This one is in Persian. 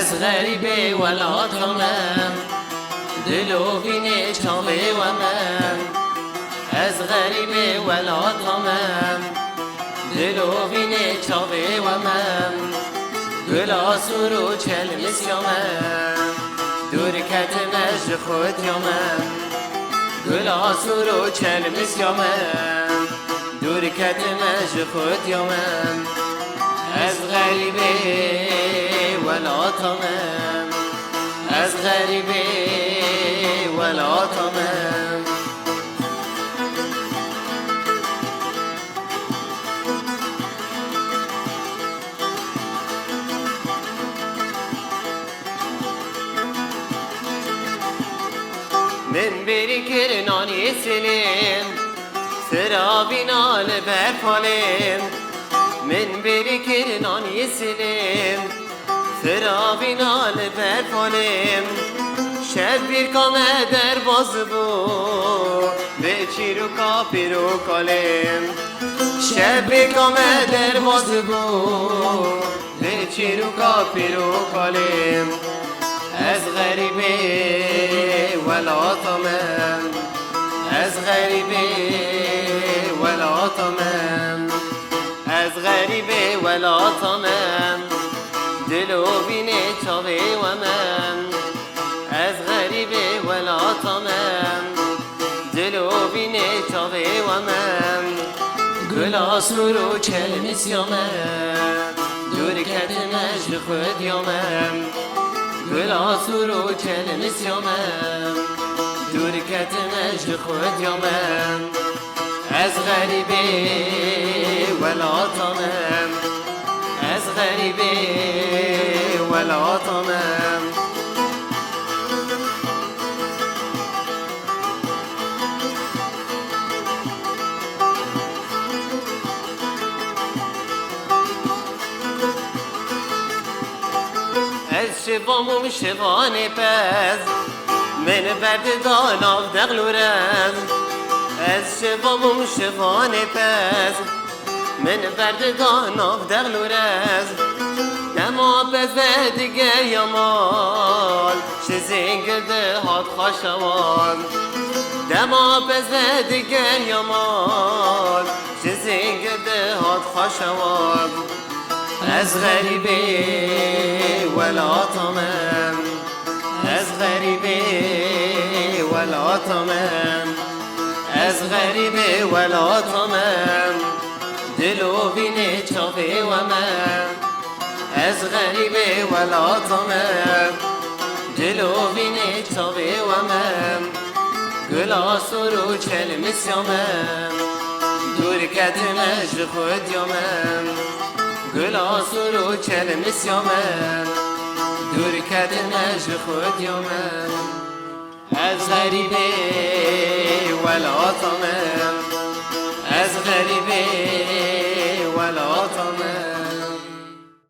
از غریبه ولاتمم دلو بینه چاوه و من از غریبه ولاتمم دلو بینه چاوه و من گلا سورو چل مسیامم دور کتمش خود یامم گلا سورو چل مسیامم دور کتمش خود یامم از غریبه ولاتمم از غریبه ولاتمم من بری کرنانی سلیم سرابینا لبرفالیم من بری کرنانی سلیم سرابینا لبرفالیم شب بیر کامه در باز بو به چیرو کاپیرو کالیم شب بیر کامه در باز بو به چیرو کاپیرو کالیم از غریبه ولاتمم از غریبه ولاتمم از غریبه ولاتمم دلو بینه چاوه و من از غریبه ولاتمم دلو بینه چاوه و من گلا سورو چل مسیامم دور کتمش خود یامم گلا سورو چل مسیامم دور کتمش خود یامم از غریبه ولاتمم از غریبه ولاتمم از شوامم شوان پز من برد داناف دغلورم از شوامم شوان پز من برد داناف دغلورم نما پز دیگه یامال شزینگده هات خاشوان دما پز دیگه یامال شزینگده هات خاشوان از غریبه ولاتمم از غریبه ولاتمم از غریبه ولاتمم دلو بینه چاوه و من از غریبه ولاتمم دلو بینه چاوه و من گلا سورو چل مسیامم دور کتمش خود یامم گلا سورو چل مسیامم دور کتمش خود یامم از غریبه ولاتمم از غریبه ولاتمم